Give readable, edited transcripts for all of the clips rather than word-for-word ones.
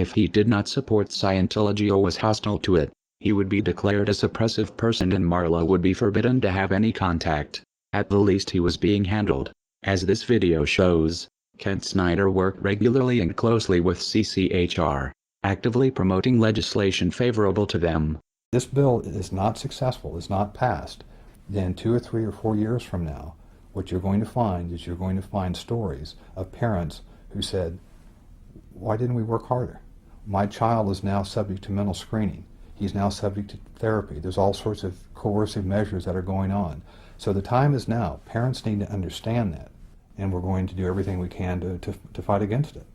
If he did not support Scientology or was hostile to it, he would be declared a suppressive person and Marla would be forbidden to have any contact. At the least he was being handled. As this video shows, Kent Snyder worked regularly and closely with CCHR, actively promoting legislation favorable to them. This bill is not successful, is not passed, then 2 or 3 or 4 years from now, what you're going to find is you're going to find stories of parents who said, why didn't we work harder? My child is now subject to mental screening. He's now subject to therapy. There's all sorts of coercive measures that are going on. So the time is now. Parents need to understand that, and we're going to do everything we can to fight against it.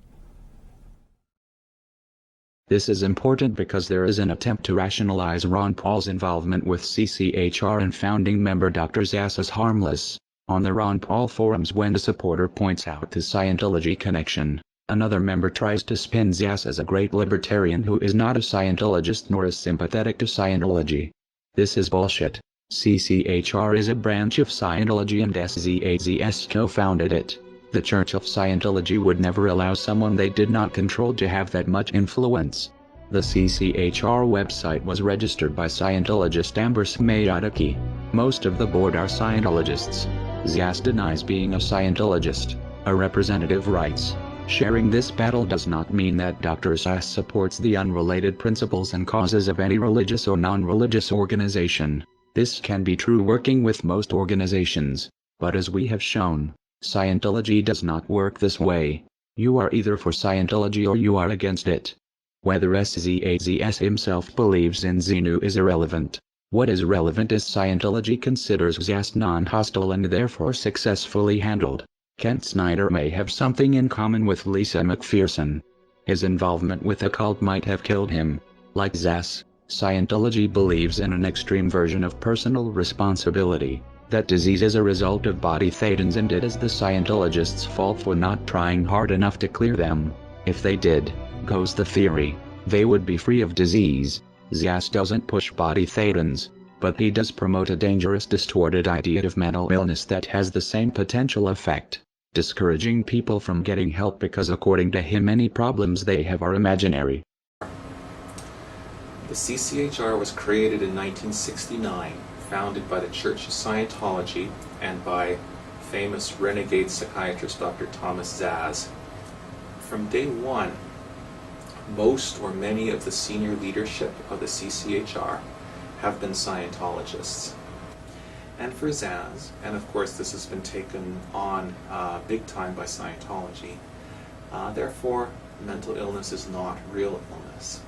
This is important because there is an attempt to rationalize Ron Paul's involvement with CCHR and founding member Dr. Zass as harmless. On the Ron Paul forums, when a supporter points out the Scientology connection, another member tries to spin Zass as a great libertarian who is not a Scientologist nor is sympathetic to Scientology. This is bullshit. CCHR is a branch of Scientology and SZAZS co-founded it. The Church of Scientology would never allow someone they did not control to have that much influence. The CCHR website was registered by Scientologist Amber Smayataki. Most of the board are Scientologists. Zass denies being a Scientologist. A representative writes, sharing this battle does not mean that Dr. Zass supports the unrelated principles and causes of any religious or non-religious organization. This can be true working with most organizations, but as we have shown, Scientology does not work this way. You are either for Scientology or you are against it. Whether SZAZS himself believes in Xenu is irrelevant. What is relevant is Scientology considers Zass non-hostile and therefore successfully handled. Kent Snyder may have something in common with Lisa McPherson. His involvement with the cult might have killed him. Like Zass, Scientology believes in an extreme version of personal responsibility. That disease is a result of body thetans and it is the Scientologists' fault for not trying hard enough to clear them. If they did, goes the theory, they would be free of disease. Zass doesn't push body thetans, but he does promote a dangerous distorted idea of mental illness that has the same potential effect, discouraging people from getting help because according to him any problems they have are imaginary. The CCHR was created in 1969. Founded by the Church of Scientology and by famous renegade psychiatrist Dr. Thomas Zass. From day one, most or many of the senior leadership of the CCHR have been Scientologists. And for Zass, and of course this has been taken on big time by Scientology, therefore mental illness is not real illness.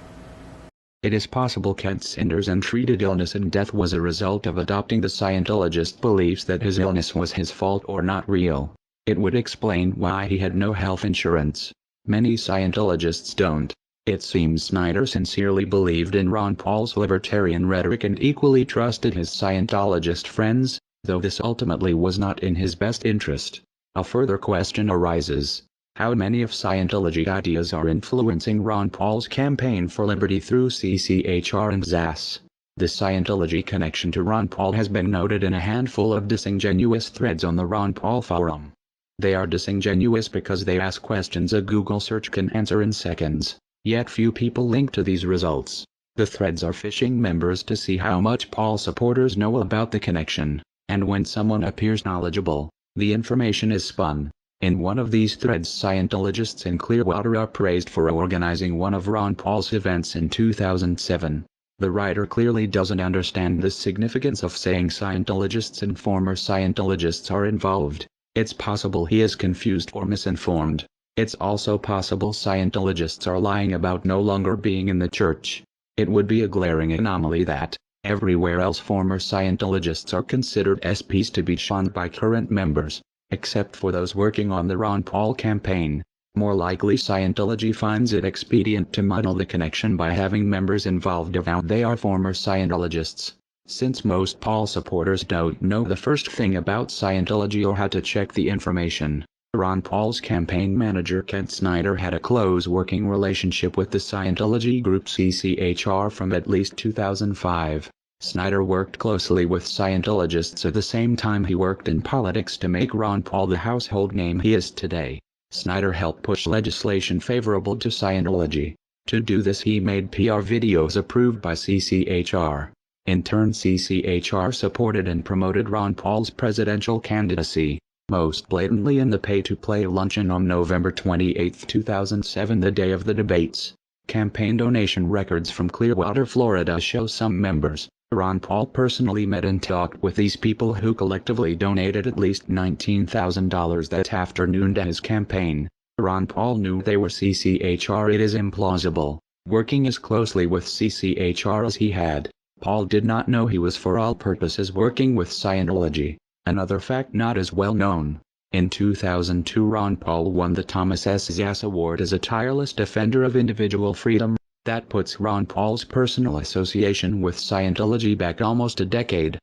It is possible Kent Snyder's untreated illness and death was a result of adopting the Scientologist beliefs that his illness was his fault or not real. It would explain why he had no health insurance. Many Scientologists don't. It seems Snyder sincerely believed in Ron Paul's libertarian rhetoric and equally trusted his Scientologist friends, though this ultimately was not in his best interest. A further question arises. How many of Scientology ideas are influencing Ron Paul's campaign for liberty through CCHR and Zass? The Scientology connection to Ron Paul has been noted in a handful of disingenuous threads on the Ron Paul forum. They are disingenuous because they ask questions a Google search can answer in seconds, yet few people link to these results. The threads are phishing members to see how much Paul supporters know about the connection, and when someone appears knowledgeable, the information is spun. In one of these threads, Scientologists in Clearwater are praised for organizing one of Ron Paul's events in 2007. The writer clearly doesn't understand the significance of saying Scientologists and former Scientologists are involved. It's possible he is confused or misinformed. It's also possible Scientologists are lying about no longer being in the church. It would be a glaring anomaly that, everywhere else former Scientologists are considered SPs to be shunned by current members, except for those working on the Ron Paul campaign. More likely Scientology finds it expedient to muddle the connection by having members involved avowed they are former Scientologists. Since most Paul supporters don't know the first thing about Scientology or how to check the information, Ron Paul's campaign manager Kent Snyder had a close working relationship with the Scientology group CCHR from at least 2005. Snyder worked closely with Scientologists at the same time he worked in politics to make Ron Paul the household name he is today. Snyder helped push legislation favorable to Scientology. To do this he made PR videos approved by CCHR. In turn CCHR supported and promoted Ron Paul's presidential candidacy, most blatantly in the pay-to-play luncheon on November 28, 2007, the day of the debates. Campaign donation records from Clearwater, Florida show some members, Ron Paul personally met and talked with these people who collectively donated at least $19,000 that afternoon to his campaign. Ron Paul knew they were CCHR. It is implausible, working as closely with CCHR as he had. Paul did not know he was for all purposes working with Scientology. Another fact not as well known. In 2002 Ron Paul won the Thomas S. Zass Award as a tireless defender of individual freedom. That puts Ron Paul's personal association with Scientology back almost a decade.